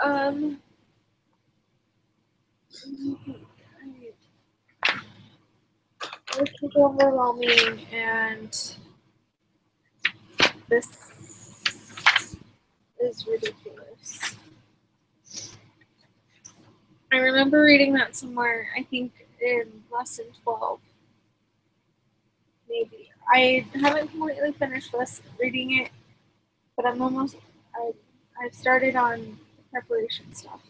Um, this is overwhelming, and this is ridiculous. I remember reading that somewhere, I think in lesson 12. Maybe. I haven't completely finished reading it, but I've started on the preparation stuff.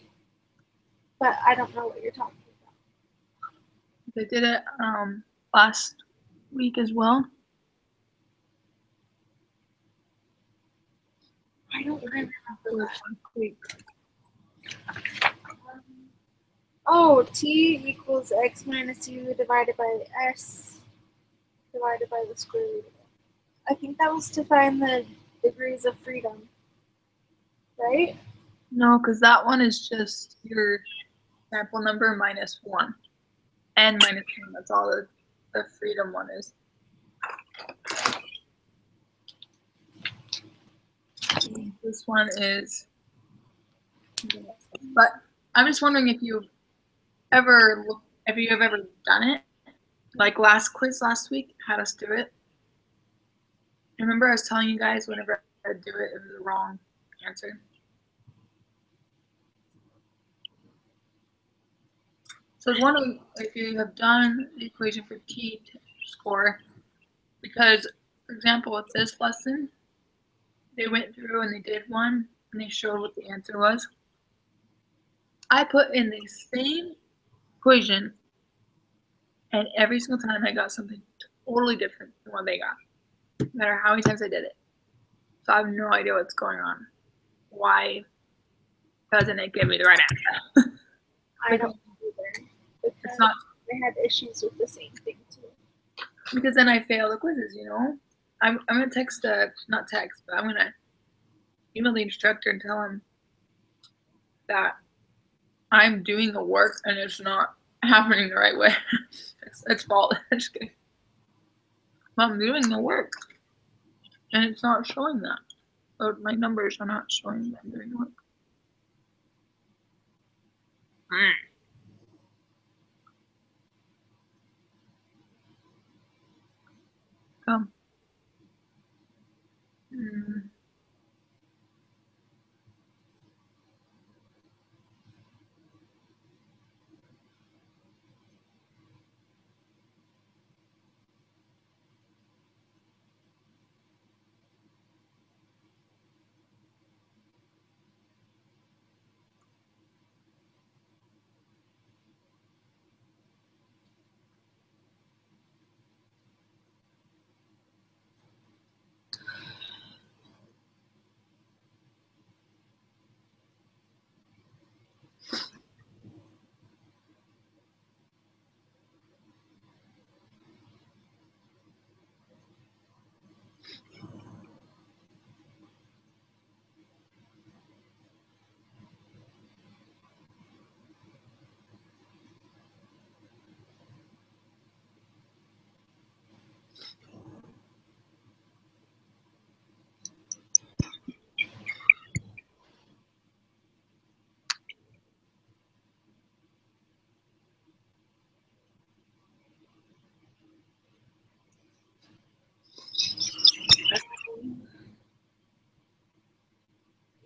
But I don't know what you're talking about. They did it last week as well. I don't remember that. Week. Oh, t equals x minus u divided by s divided by the square root of it. I think that was to find the degrees of freedom, right? No, because that one is just your sample number minus 1. And minus 1, that's all the freedom one is. This one is, but I'm just wondering if you've ever done it? Like last quiz last week had us do it. Remember I was telling you guys whenever I would do it, it was the wrong answer. So I was wondering if you have done the equation for t-score, because, for example, with this lesson, they went through and they did one, and they showed what the answer was. I put in the same equation, and every single time I got something totally different from what they got, no matter how many times I did it. So I have no idea what's going on. Why doesn't it give me the right answer? I don't know either. Because It's not. I had issues with the same thing too. Because then I fail the quizzes, you know? I'm going to text, not text, but I'm going to email the instructor and tell him that I'm doing the work and it's not happening the right way. It's fault. I'm just kidding. I'm doing the work and it's not showing that. Or my numbers are not showing that I'm doing the work. Come.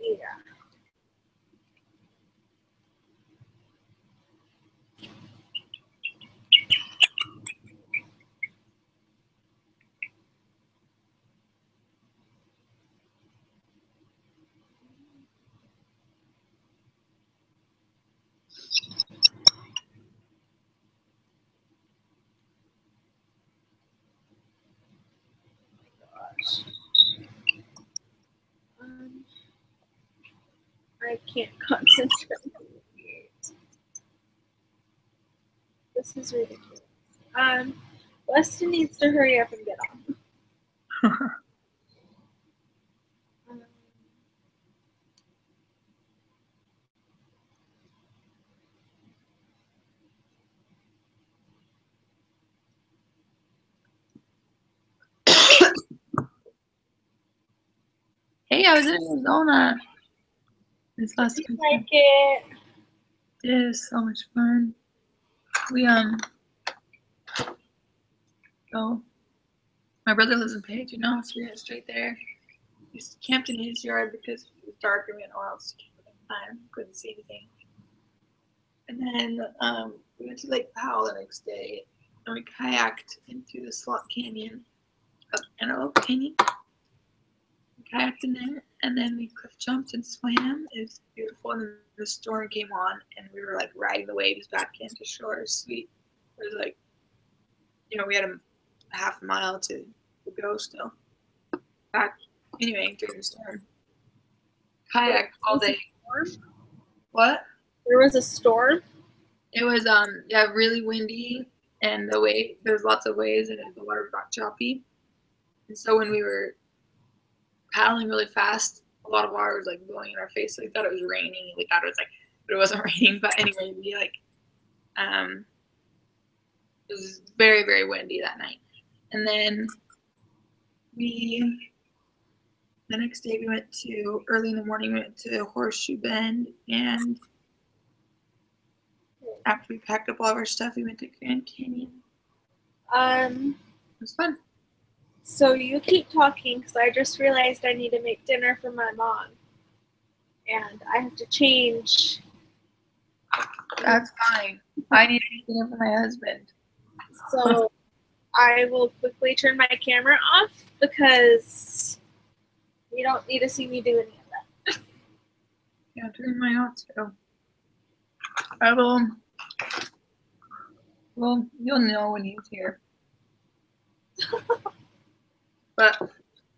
Yeah. I can't concentrate. This is ridiculous. Weston needs to hurry up and get on. Hey, I was in Arizona. This last Did you weekend. like it? It is so much fun. We so my brother lives in Page, you know, so we went straight there. We camped in his yard because it was dark and we had nowhere else to camp at the time. Couldn't see anything. And then we went to Lake Powell the next day and we kayaked into the Slot Canyon, Antelope Canyon. We kayaked in there and then we cliff jumped and swam. It was beautiful. And then the storm came on and we were like riding the waves back into shore. Sweet. It was like, you know, we had a half a mile to go still. Back anyway during the storm. Kayaked all day. What? There was a storm. It was yeah, really windy and there's lots of waves and the water got choppy. And so when we were paddling really fast, a lot of water was like blowing in our face. So we thought it was raining. We thought it was like, but it wasn't raining. But anyway, we like it was very, very windy that night. And then the next day we went to, early in the morning, we went to Horseshoe Bend, and after we packed up all of our stuff, we went to Grand Canyon. It was fun. So you keep talking because I just realized I need to make dinner for my mom. And I have to change. That's fine. I need to make dinner for my husband. So I will quickly turn my camera off because you don't need to see me do any of that. Yeah, turn mine off too. I will. Well, you'll know when he's here. But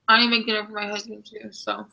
I need to make dinner for my husband too, so.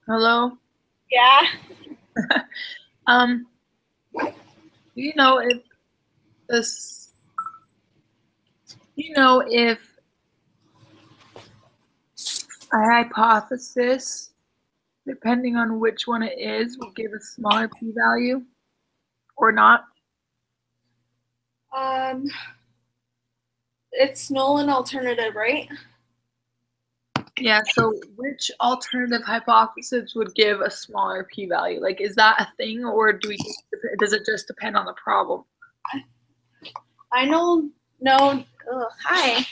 Hello? Yeah. Do you know if a hypothesis, depending on which one it is, will give a smaller p-value or not? It's null and alternative, right? Yeah, so which alternative hypothesis would give a smaller p-value? Like, is that a thing, or does it just depend on the problem? I know no. Hi.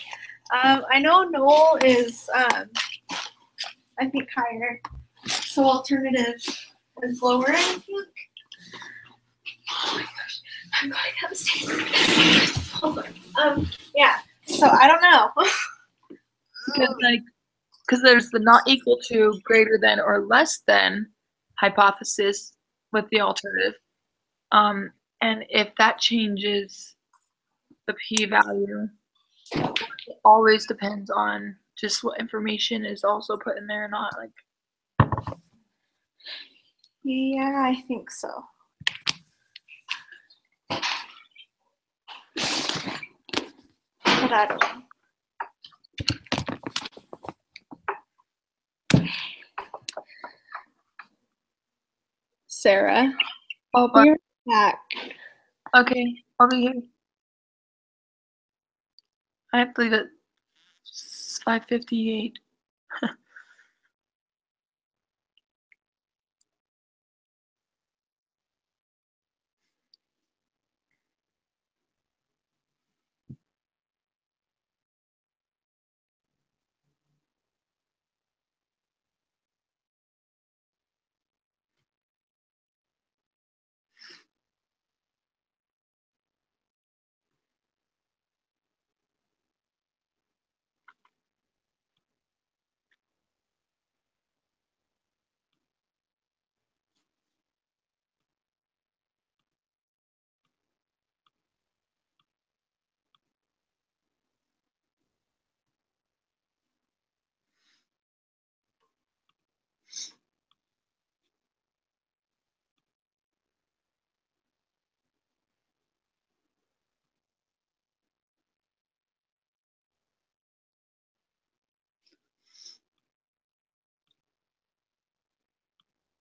I know null is I think higher, so alternative is lower. I think. Oh my gosh, I'm going downstairs. Hold on. Yeah. So I don't know. Because there's the not equal to, greater than, or less than hypothesis with the alternative. And if that changes the p-value, it always depends on just what information is also put in there or not. Like, Yeah, I think so. I don't know. Sarah, I'll be right back. Okay, I'll be here. I have to leave at 5:58.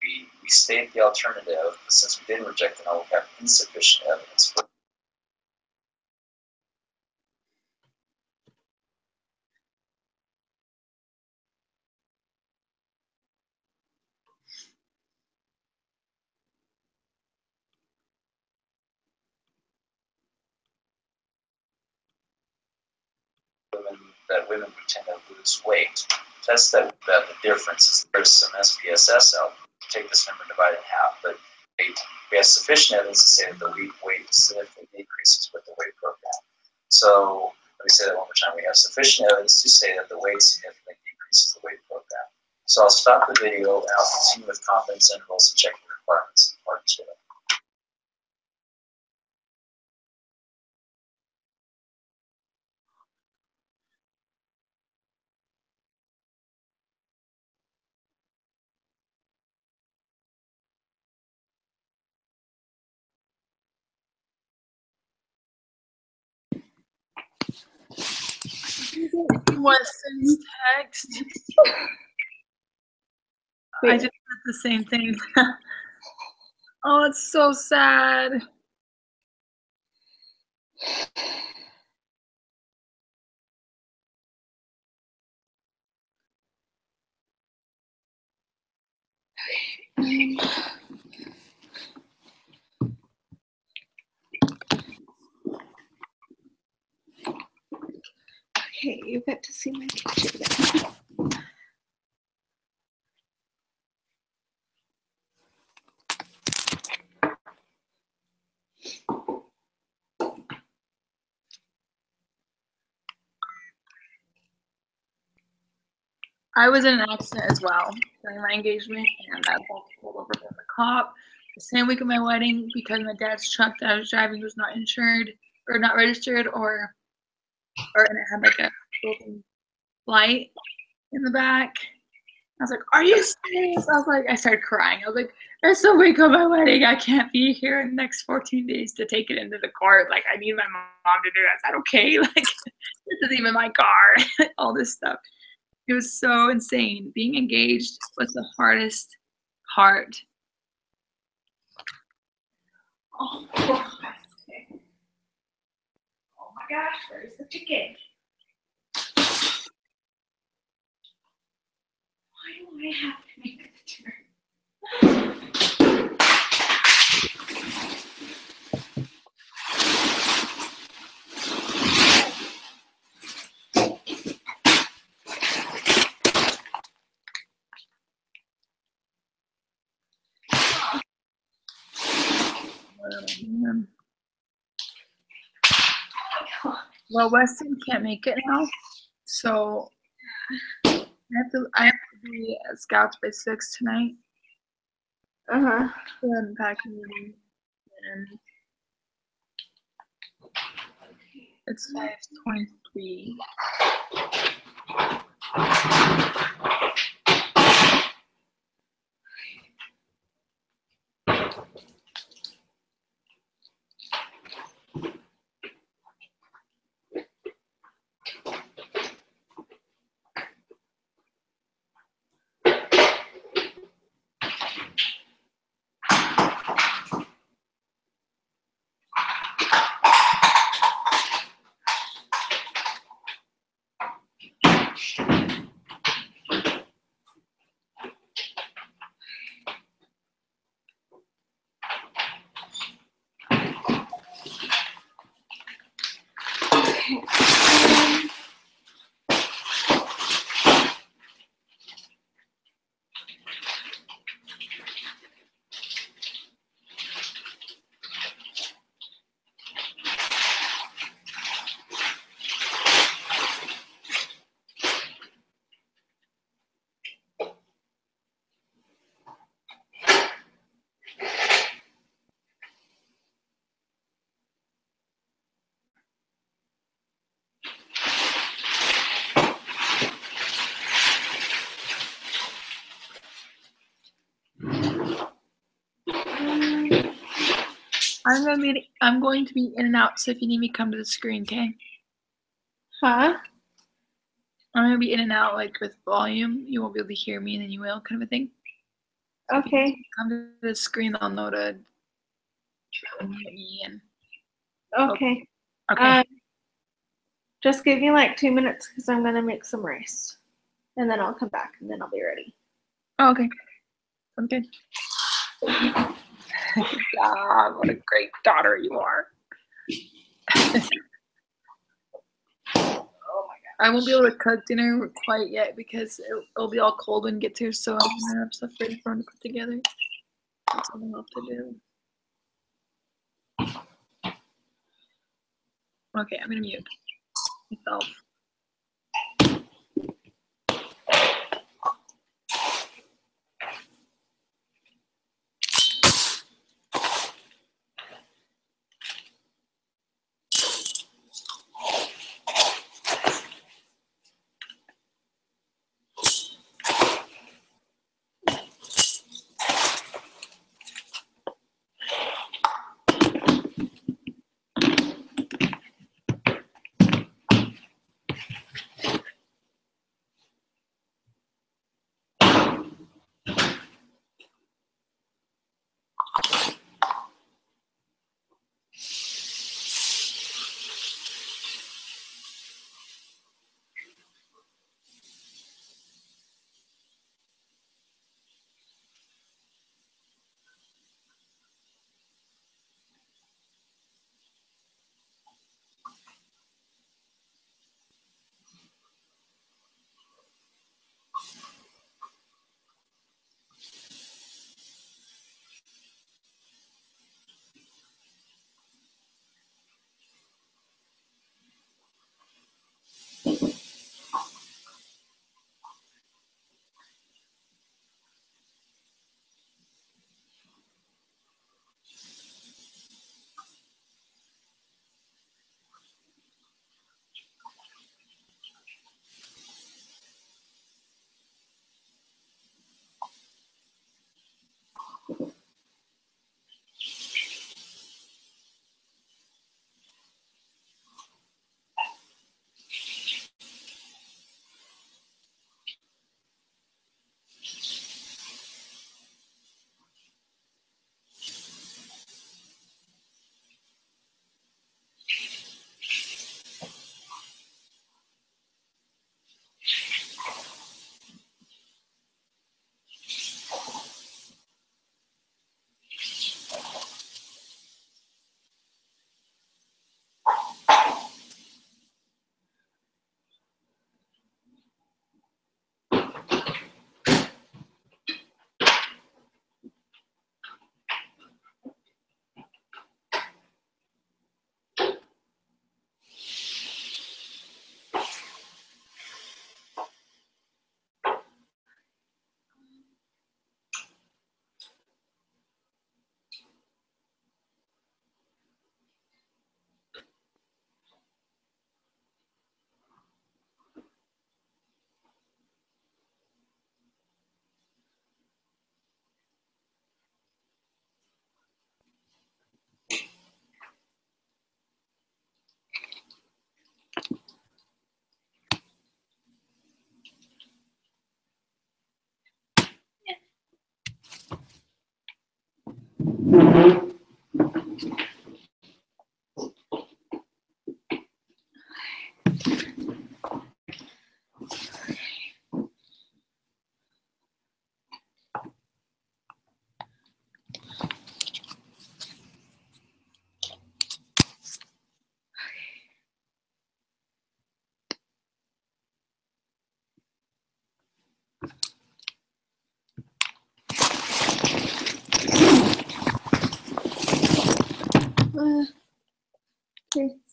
We state the alternative, but since we didn't reject the null, we have insufficient evidence. Women would tend to lose weight. Test that the difference is there's some SPSS out. Take this number and divide it in half, but we have sufficient evidence to say that the weight significantly decreases with the weight program. So let me say that one more time. We have sufficient evidence to say that the weight significantly decreases the weight program. So I'll stop the video and I'll continue with confidence intervals and check the requirements in part 2. Weston's text. I just did the same thing. Oh, it's so sad. Okay, you get to see my picture now. I was in an accident as well during my engagement, and I was pulled over by the cop the same week of my wedding because my dad's truck that I was driving was not insured or not registered, and it had like a broken light in the back. I was like, "Are you serious?" I started crying. I was like, "It's the week of my wedding. I can't be here in the next 14 days to take it into the court. Like, I need my mom to do that. Is that okay? Like, this isn't even my car." All this stuff. It was so insane. Being engaged was the hardest part. Oh, oh my gosh, where's the chicken? Why do I have to make the turn? Well, Weston can't make it now, so I have to be at Scouts by 6 tonight. Uh-huh. So I'm packing and it's 5:23. Okay. I'm going to be in and out, so if you need me, come to the screen, okay? Huh? I'm going to be in and out, like, with volume. You won't be able to hear me, and then you will, kind of a thing. So Okay. come to the screen, I'll know to mute me in. Okay. Okay. Just give me like 2 minutes because I'm gonna make some rice, and then I'll come back and then I'll be ready. Oh, okay. Sounds good. Good job. What a great daughter you are. Oh my god. I won't be able to cook dinner quite yet because it'll be all cold when it gets here, so I'm gonna have stuff ready for him to put together. That's what I'll have to do. Okay, I'm gonna mute myself.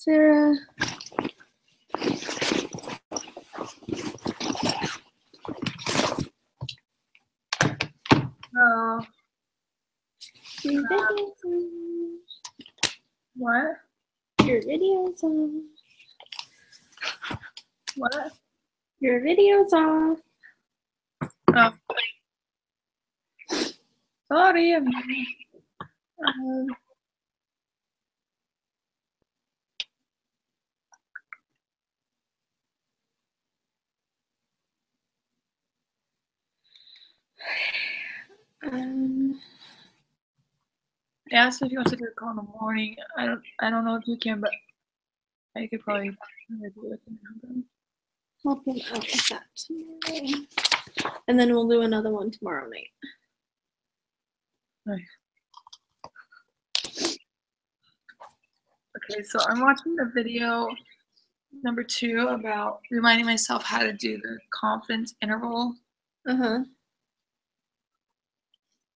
Sarah. Oh, Your video's on. what? Your video's on. What? Your video's off. Oh. Sorry. They asked if you want to do a call in the morning. I don't know if you can, but I could probably do it. Help him out with that tomorrow. And then we'll do another one tomorrow night. Nice. Okay, so I'm watching the video number 2 about reminding myself how to do the confidence interval.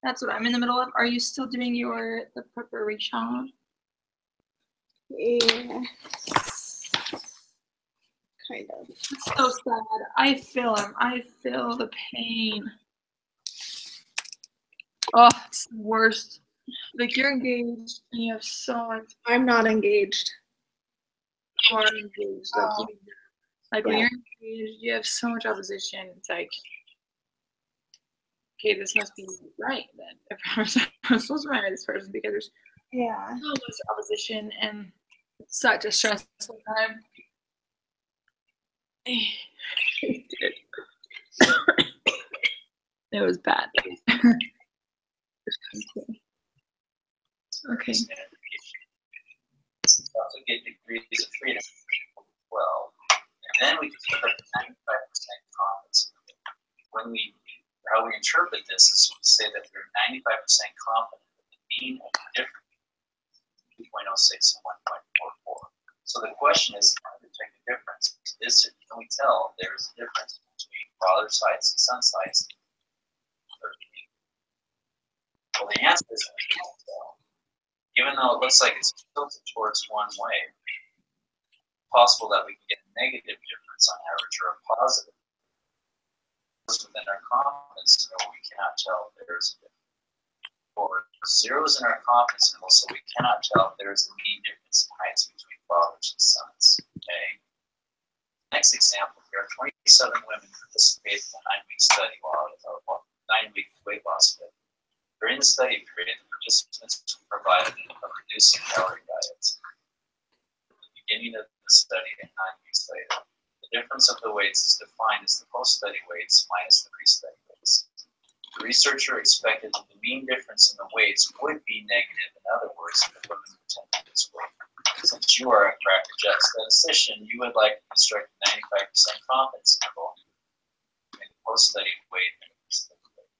That's what I'm in the middle of. Are you still doing the preparation? Yeah. Kind of. It's so sad. I feel him. I feel the pain. Oh, it's the worst. Like, you're engaged and you have so much. I'm not engaged. You are engaged. Like, when you're engaged, you have so much opposition. It's like, okay, this must be right then. If I'm supposed to marry this person, because there's so much opposition and such a stressful time. It was bad. Okay. Also get degrees of freedom as well. And then we can take up to 95% confidence. How we interpret this is to say that we're 95% confident that the mean of the difference is 2.06 and 1.44. So the question is, how to detect the difference? Can we tell there's a difference between father sites and son sites? Well, the answer is we can't tell. Even though it looks like it's tilted towards one way, it's possible that we can get a negative difference on average or a positive. Within our confidence interval, we cannot tell if there's a difference. Or zeros in our confidence interval, so we cannot tell if there's a mean difference in heights between fathers and sons. Okay. Next example, there are 27 women participating in a 9-week study while 9-week weight loss study. During the study period, the participants were provided a reducing calorie diet. At the beginning of the study and 9 weeks later, the difference of the weights is defined as the post-study weights minus the pre-study weights. The researcher expected that the mean difference in the weights would be negative. In other words, the women would tend to lose weight. Since you are a crackerjack statistician, you would like to construct a 95% confidence interval between the post-study weight and the pre-study weight.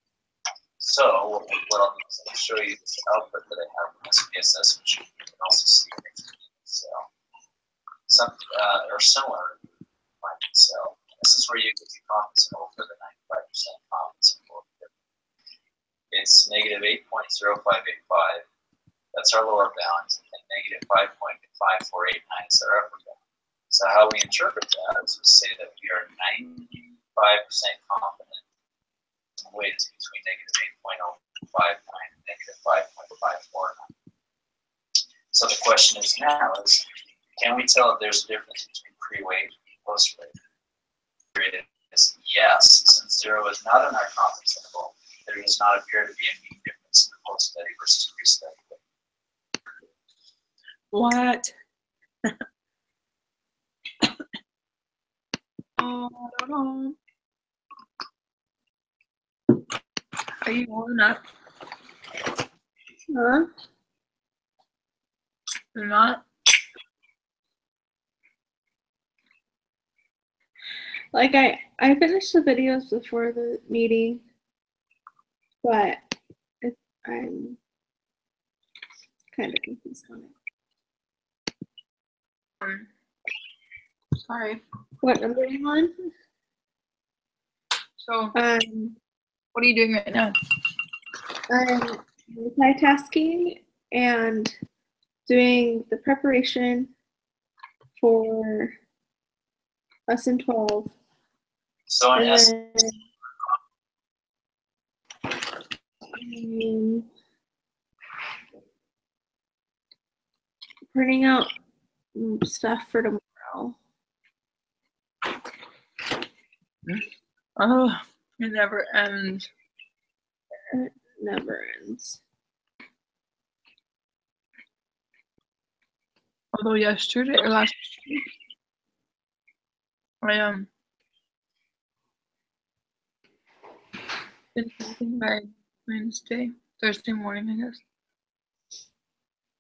So, what I'll do is I'll show you this output that I have from SPSS, which you can also see in Excel. Some or similar in Excel. This is where you get the confidence interval for the 95% confidence interval. It's negative 8.0585. That's our lower bound, and negative 5.5489 is our upper bound. So how we interpret that is we say that we are 95% confident the weight is between negative 8.059 and negative 5.549. So the question is now is, can we tell if there's a difference between pre-weight and post-weight? The answer is yes. Since 0 is not in our confidence interval, there does not appear to be a mean difference in the post-study versus pre-study weight. What? I don't know. Are you warming up? Huh? You're not? Like I finished the videos before the meeting, but I'm kind of confused on it. Sorry. What number are you on? So, what are you doing right now? I'm multitasking and doing the preparation for lesson 12. So in And essence, then printing out stuff for tomorrow. Oh, it never ends. It never ends. Although yesterday or last week, I did something by Wednesday, Thursday morning, I guess.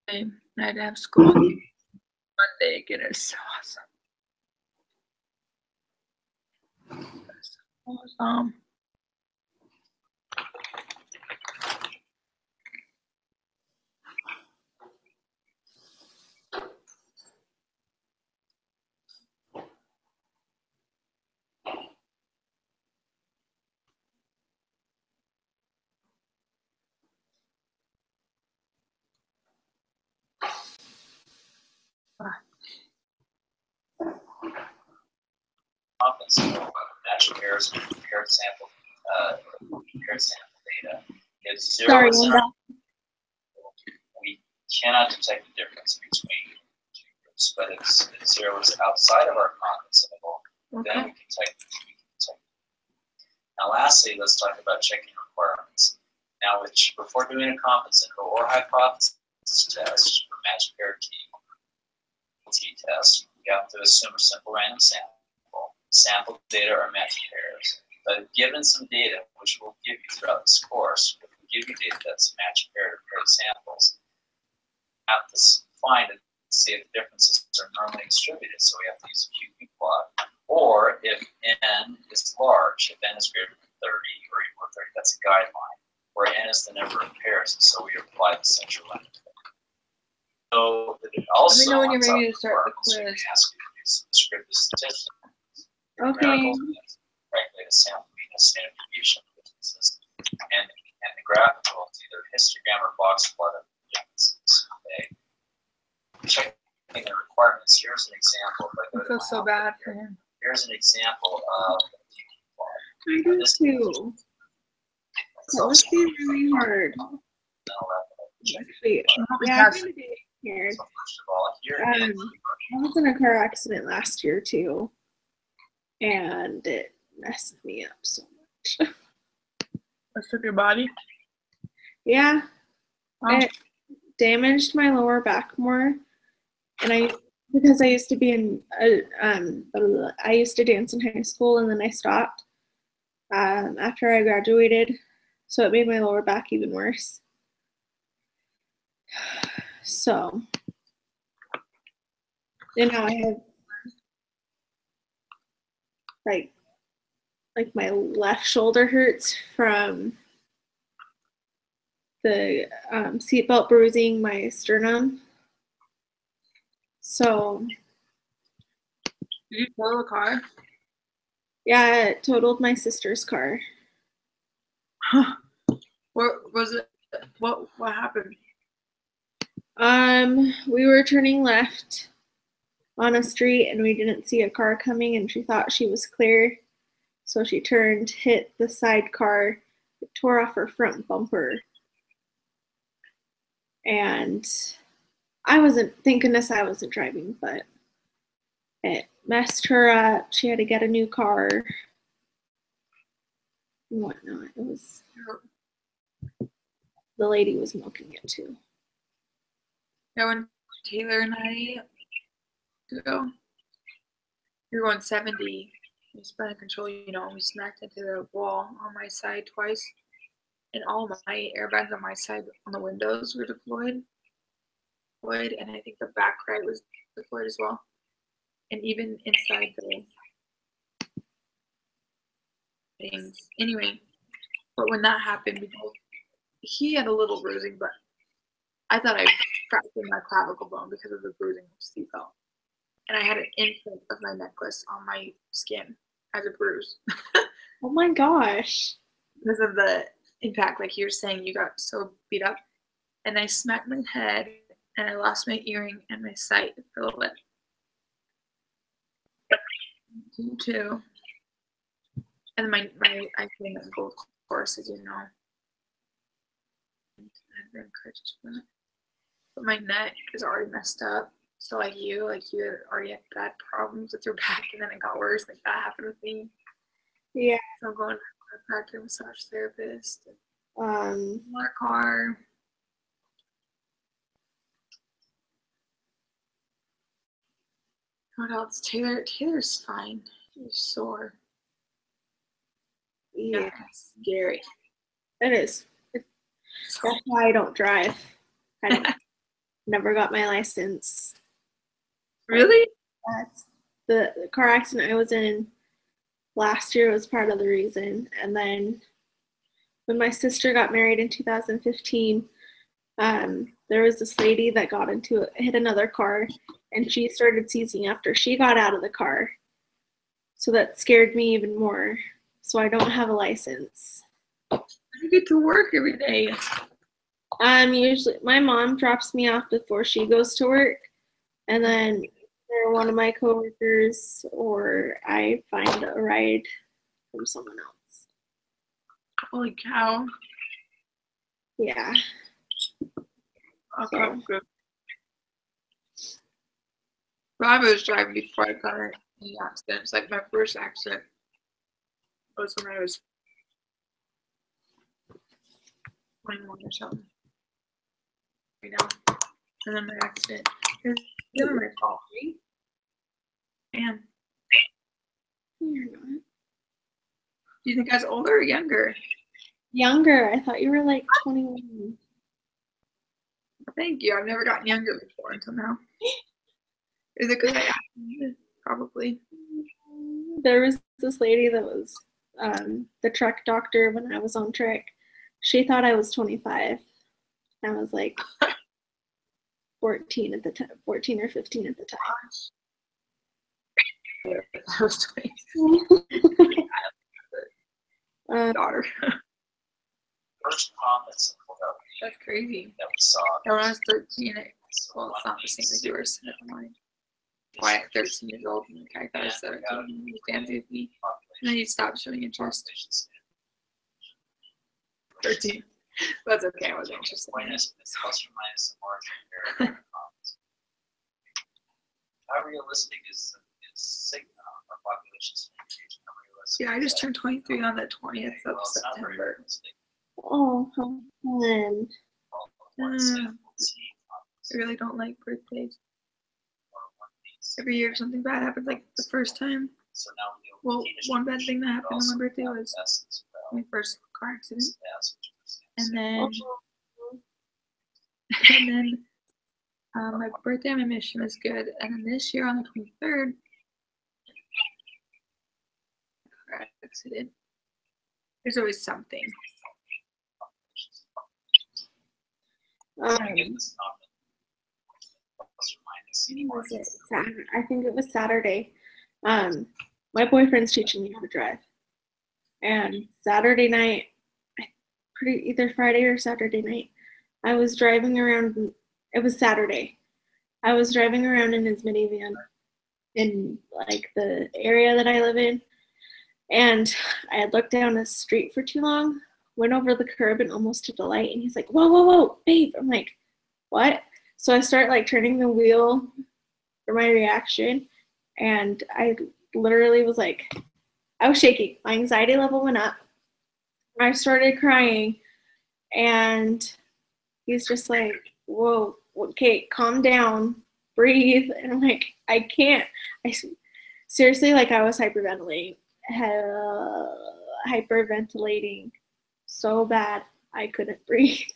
And I had to have school Monday again. It's so awesome. So awesome. compensate match pairs and paired sample data. If zero Sorry, is Linda. we cannot detect the difference between two groups, but if zero is outside of our confidence interval, then we can detect. Now, lastly, let's talk about checking requirements. Now, before doing a confidence interval or hypothesis test or match pair T test, we have to assume a simple random sample. Sample data are matched pairs. But given some data, which we'll give you throughout this course, if we give you data that's matched pair to paired samples, we have to find and see if the differences are normally distributed. So we have to use a QQ plot. Or if n is large, if n is greater than 30 or equal to 30, that's a guideline, where n is the number of pairs, and so we apply the central limit. So it also, let me know when you're ready to start the quiz. Ask you to do some descriptive statistics. Okay. Frankly, the sample mean a standard deviation of differences. And the graphical is either histogram or box plot of differences. Okay. Checking the requirements. Here's an example. I feel so bad for him. Here's an example of I do too. That must be really hard. Actually, yeah, I'm gonna be scared. So first of all, here I was in a car accident last year too, and it messed me up so much. Messed up your body? Yeah, Oh. it damaged my lower back more, and because I used to be in I used to dance in high school, and then I stopped after I graduated, so it made my lower back even worse. So, and now I have like my left shoulder hurts from the seatbelt bruising my sternum. So, Did you total a car? yeah, it totaled my sister's car. Huh. Where was it? What happened? We were turning left on a street and we didn't see a car coming, and she thought she was clear. So she turned, hit the side car, it tore off her front bumper. And thank goodness I wasn't driving, but it messed her up. She had to get a new car and whatnot. It was, the lady was milking it too. Yeah, when Taylor and I go, we were going 70. We spun control, and we smacked into the wall on my side twice. And all of my airbags on my side on the windows were deployed. And I think the back right was deployed as well. And even inside the things. Anyway, but when that happened, he had a little bruising, but I thought I fractured my clavicle bone because of the bruising of the seatbelt. And I had an imprint of my necklace on my skin as a bruise. Oh my gosh. Because of the impact, like you were saying, you got so beat up. And I smacked my head, and I lost my earring and my sight for a little bit. Me too. And my I play on golf course, as you know. I've been encouraged for that. But my neck is already messed up. So like you already had bad problems with your back, and then it got worse. Like that happened with me. Yeah. So I'm going to a chiropractor, massage therapist, My car. What else? Taylor's fine. He's sore. yeah, It's scary. it is. That's why I don't drive. I never got my license. Really? That's the car accident I was in last year was part of the reason. And then when my sister got married in 2015, there was this lady that hit another car, and she started seizing after she got out of the car. So that scared me even more. So I don't have a license. You get to work every day. Usually my mom drops me off before she goes to work, and then either one of my coworkers or I find a ride from someone else. Holy cow. Yeah. Okay, good. Well, I was driving before I got in the accident. It's like my first accident was when I was 21 or something. You know? And then my accident. It was never my fault, right? Man. You're not. Do you think I was older or younger? Younger. I thought you were like 21. Thank you. I've never gotten younger before until now. Is it because I acted? Probably. There was this lady that was the truck doctor when I was on trick. She thought I was 25. I was like 14 at the time, 14 or 15 at the time. I was 20. Daughter. First comments That's crazy. that we saw. When I was 13, well, it's not the same as yours. Never mind. Why at 13 years old, and the guy got a 17, and he was dancing with me, and then he stopped showing interest. 13. That's okay, I wasn't interested. Minus plus or minus the margin. How realistic is our population's increase? How realistic? Yeah, I just turned 23 on the 20th of September. Oh, how fun. I really don't like birthdays. Every year something bad happens, like the first time. Well, one bad thing that happened on my birthday was my first car accident. And then my birthday on my mission was good. And then this year on the 23rd, car accident. There's always something. I think it was Saturday. My boyfriend's teaching me how to drive. And Saturday night, either Friday or Saturday night, I was driving around. It was Saturday. I was driving around in his minivan in like the area that I live in. And I had looked down a street for too long, went over the curb and almost hit the light. And he's like, whoa, whoa, whoa, babe. I'm like, what? So I start like turning the wheel for my reaction. And I literally was like, I was shaking. My anxiety level went up. I started crying. And he's just like, whoa, okay, calm down, breathe. And I'm like, I can't. Seriously, like I was hyperventilating so bad I couldn't breathe.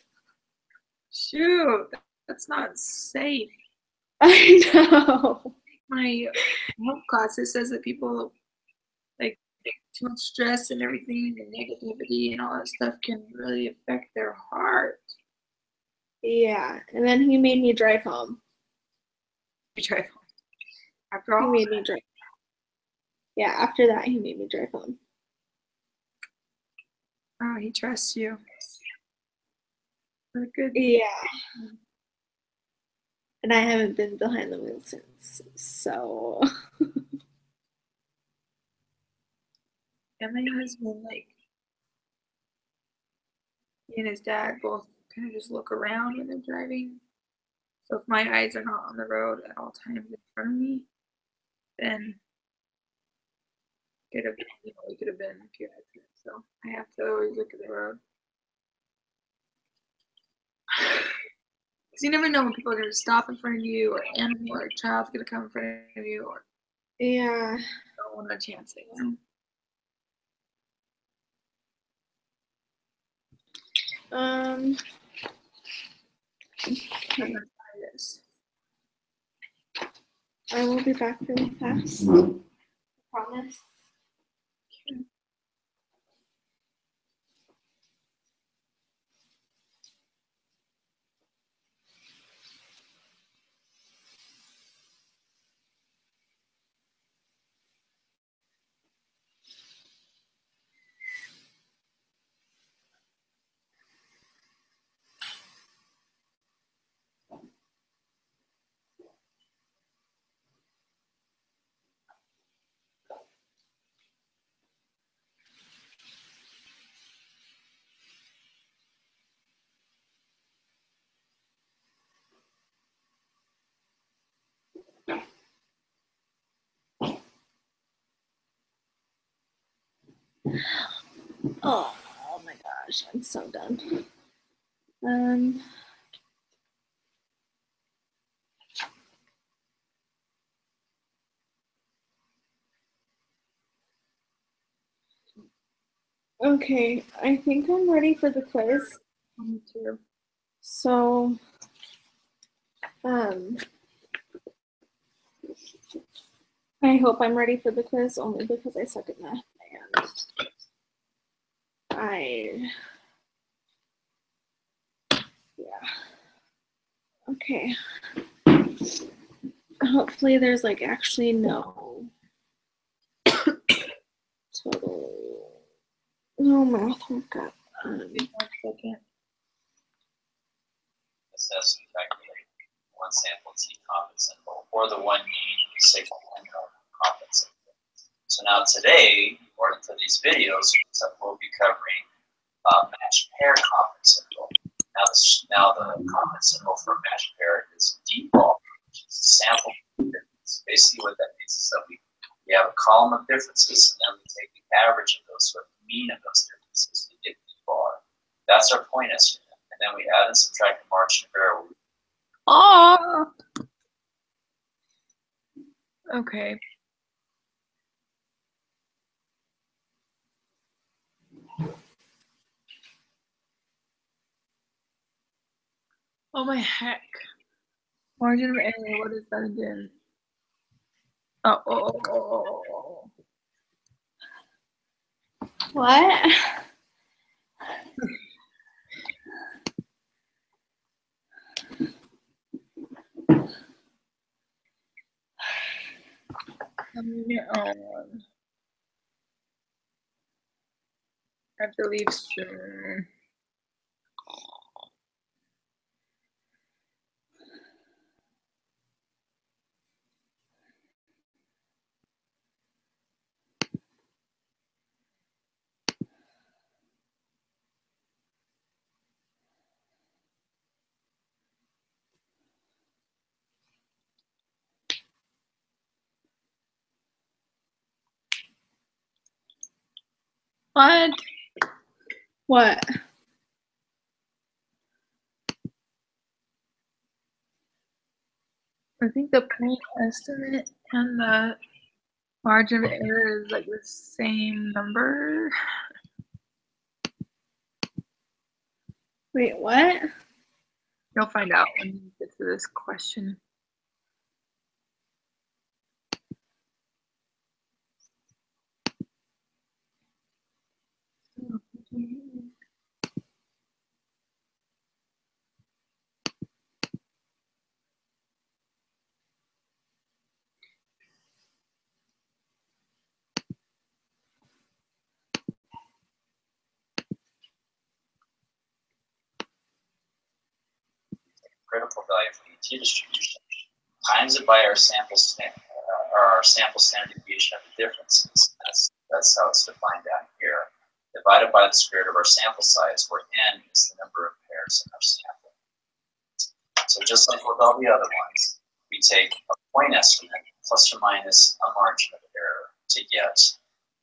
Shoot, that's not safe. I know. My health class, it says that people like too much stress and everything and negativity and all that stuff can really affect their heart. Yeah, and then he made me drive home. You drive home. After all? He made me drive. Yeah, after that, he made me drive home. Oh, he trusts you. What good. Yeah. And I haven't been behind the wheel since, so. And my husband, like, he and his dad both kind of just look around when they're driving. So if my eyes are not on the road at all times in front of me, then it could have been a few accidents. So I have to always look at the road. Because you never know when people are going to stop in front of you, or an animal or a child's going to come in front of you, or Yeah. don't want to chance it. You know? Um. I'm gonna try this. I will be back really fast. I promise. Oh my gosh, I'm so done. Okay, I think I'm ready for the quiz. Me too. So, I hope I'm ready for the quiz only because I suck at math and yeah. Okay. Hopefully there's like actually no total no math workup. 1 second. Assess and calculate one sample T confidence interval or the one mean signal window confidence interval. So now today, or for these videos, we'll be covering matched pair confidence interval. Now the confidence interval for a matched pair is default, which is the sample difference. Basically what that means is that we have a column of differences and then we take the average of those, or the mean of those differences to get the bar. That's our point estimate. And then we add and subtract the margin of error. Oh. Okay. Oh my heck. Margin of error, what is that again? Oh. What? On. I have to leave soon. What? What? I think the point estimate and the margin of error is like the same number. Wait, what? You'll find out when you get to this question. Critical value for the T distribution times it by our sample standard deviation of the differences. That's how it's defined down here. Divided by the square root of our sample size, where n is the number of pairs in our sample. So just like with all the other ones, we take a point estimate plus or minus a margin of error to get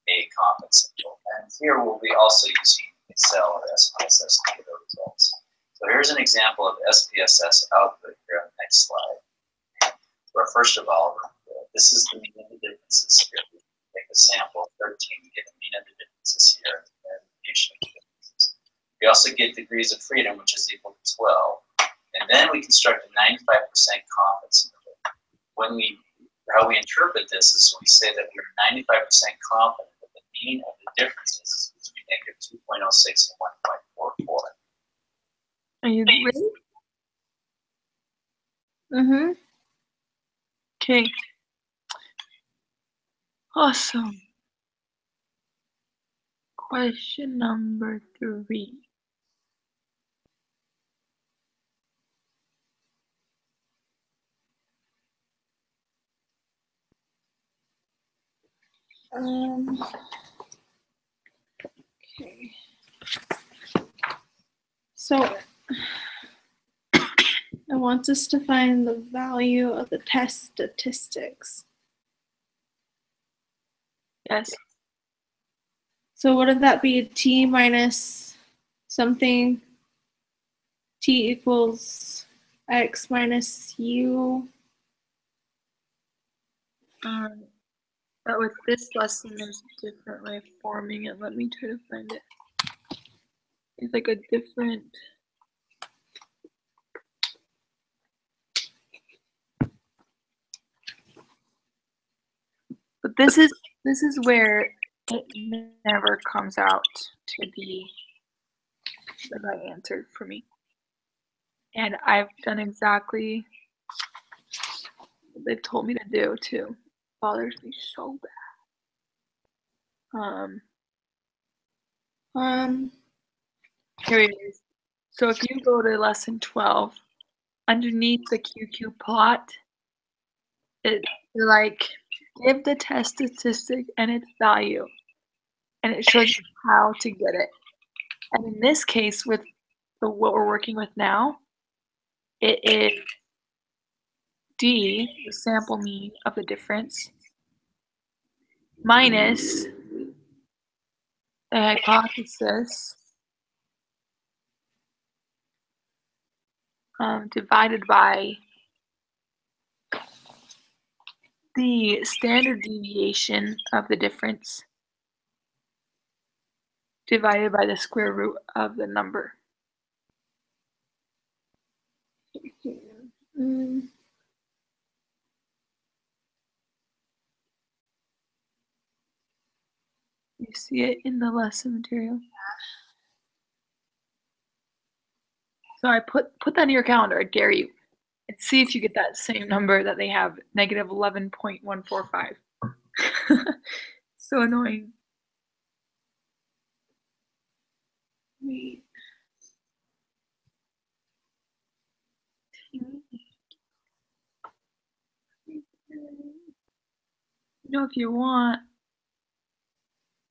a confidence interval. And here we'll be also using Excel or SPSS to get the results. So here's an example of SPSS output here on the next slide. Where first of all, this is the mean of the differences here. We take a sample of 13, we get the mean of the differences here, and the deviation of the differences. We also get degrees of freedom, which is equal to 12. And then we construct a 95% confidence interval. How we interpret this is we say that we're 95% confident that the mean of the differences is between negative 2.06 and 1.44. Are you ready? Mm-hmm. Okay. Awesome. Question number 3. Okay. So I want us to find the value of the test statistics. Yes. So what would that be? T minus something. T equals X minus U. But with this lesson, there's a different way of forming it. Let me try to find it. It's like a different. But this is where it never comes out to be the right answer for me. And I've done exactly what they've told me to do too. It bothers me so bad. Here it is. So if you go to lesson 12, underneath the QQ plot, it's like give the test statistic and its value, and it shows you how to get it. And in this case, with what we're working with now, it is D, the sample mean of the difference, minus the hypothesis divided by the standard deviation of the difference divided by the square root of the number. You see it in the lesson material. So I put that in your calendar, I dare you. And see if you get that same number that they have, negative 11.145. So annoying. Wait. If you want,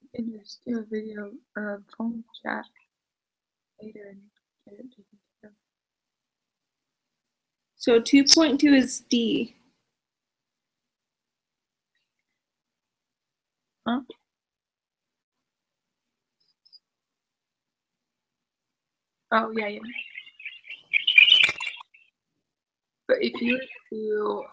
you can just do a video or a phone chat later and get it taken care of. So 2.2 is D. Huh? Oh, yeah. But if you do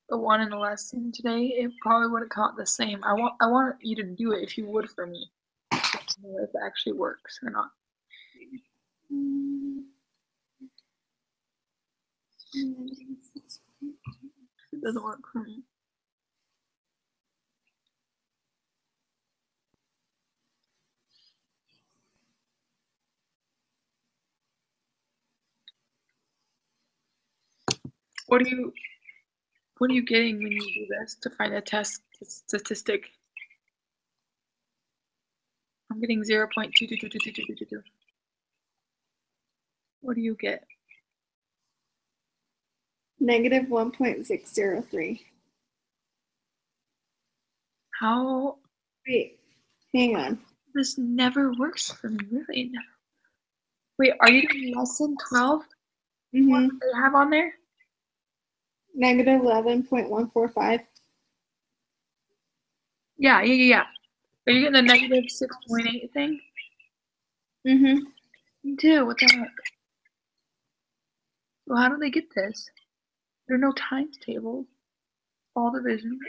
the one in the lesson today, it probably would have caught the same. I want you to do it if you would for me. So I know if it actually works or not. It doesn't work for me. What are you getting when you do this to find a test statistic? I'm getting 0.2222222. What do you get? Negative 1.603. How Wait, hang on. This never works for me, really. Never. Wait, are you doing lesson 12? What do they have on there? Negative 11.145. Yeah. Are you getting the negative 6.8 thing? Mm-hmm. Me too. What the heck? Well, how do they get this? There are no times tables. All divisions.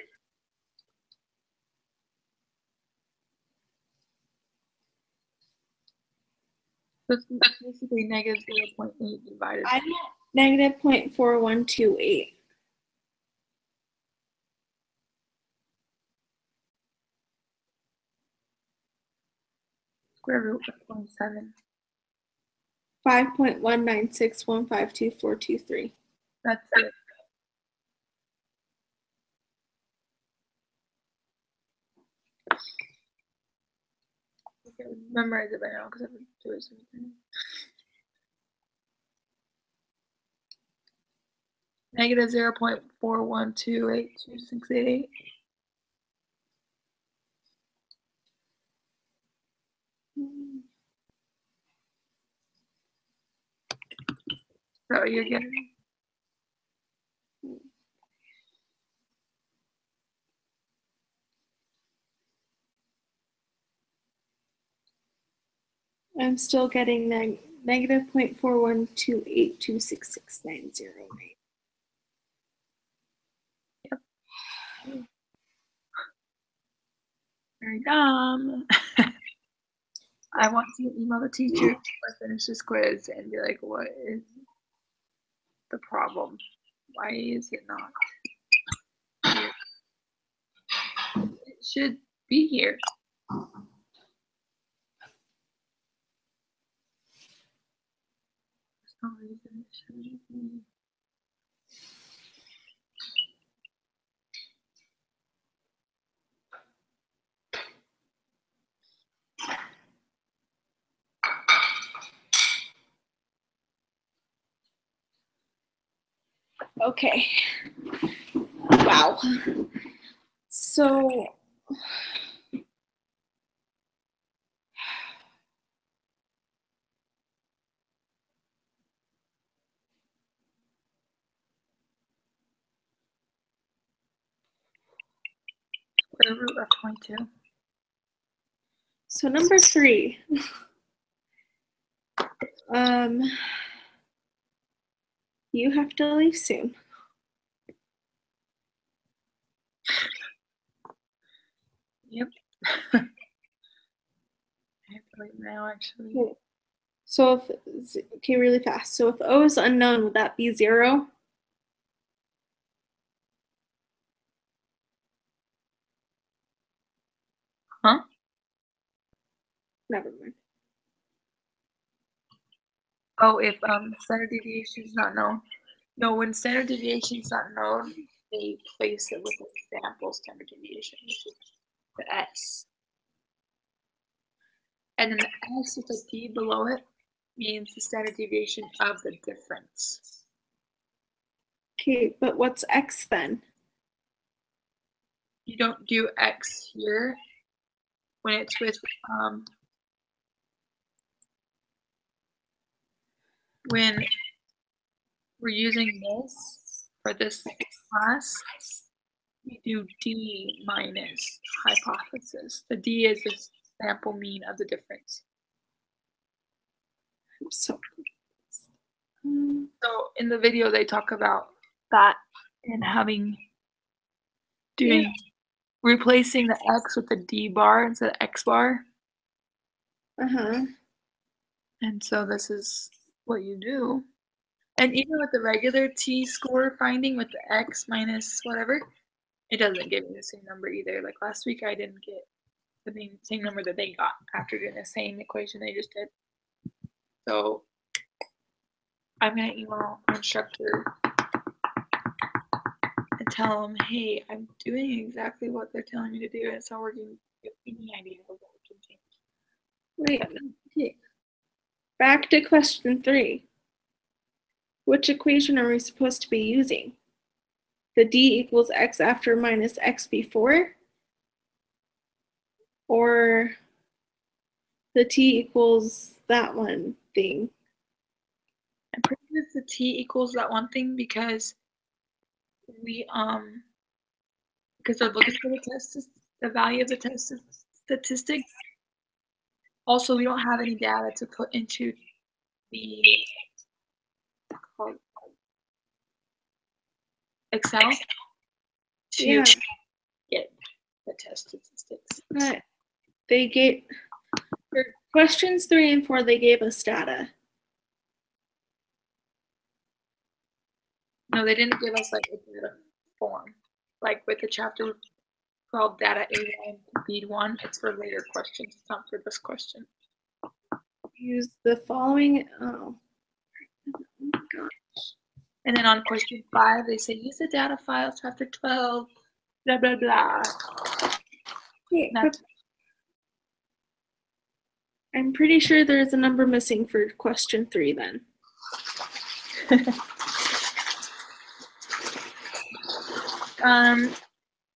That's basically negative 0.8 divided. I'm at negative 0.4128. Square root of 27. 5.196152423. That's it. Okay, memorize it by now because I've been doing something. Negative 0.41282688. So you're getting. I'm still getting negative 0.4128266908. Yep. Very dumb. I want to email the teacher before I finish this quiz and be like, what is the problem? Why is it not here? It should be here. There's no reason it shouldn't be. Okay. Wow. So Square root of 22. So number 3. You have to leave soon. Yep. I have to leave now, actually. Okay. So okay, really fast. So if O is unknown, would that be 0? Huh? Never mind. Oh, if standard deviation is not known. No, when standard deviation is not known, they place it with the sample standard deviation, which is the S. And then the S with a D below it means the standard deviation of the difference. Okay, but what's X then? You don't do X here when it's with when we're using this for this class, we do D minus hypothesis. The D is the sample mean of the difference. I'm so So in the video, they talk about that and replacing the X with the D bar instead of X bar. And so this is what you do. And even with the regular t-score finding with the X minus whatever, it doesn't give me the same number either. Like last week, I didn't get the same number that they got after doing the same equation they just did. So I'm going to email our instructor and tell them, hey, I'm doing exactly what they're telling me to do. It's not working. Give me any idea of what we can change. Wait, okay. Back to question 3. Which equation are we supposed to be using? The D equals X after minus X before? or the t equals that one thing? I'm pretty sure the t equals that one thing because we because they're looking for the value of the test statistic. Also, we don't have any data to put into the Excel to Yeah. get the test statistics. But they gave for questions 3 and 4. They gave us data. No, they didn't give us like a data form. Like with the chapter called Data A1 B1, it's for later questions. It's not for this question. Use the following. Oh my gosh. And then on question 5, they say use the data file chapter 12. Blah blah blah. Okay, I'm pretty sure there's a number missing for question 3 then.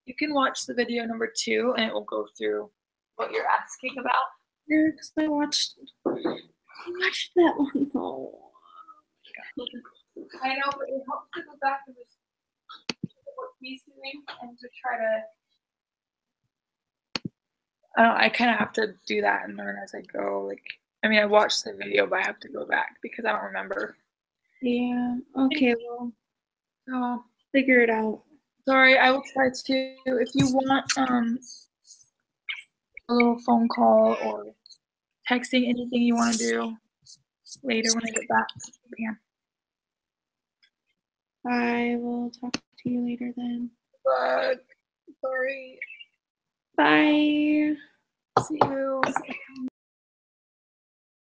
You can watch the video number 2 and it will go through what you're asking about. Yeah, because I watched that one. Oh. I know, but it helps to go back and just look at what he's doing and to try to. I kind of have to do that and learn as I go. Like, I mean, I watched the video, but I have to go back because I don't remember. Yeah. Okay. Well, So figure it out. sorry, I will try to. If you want a little phone call or texting, anything you want to do later when I get back, you can. I will talk to you later then. But sorry. Bye. See you.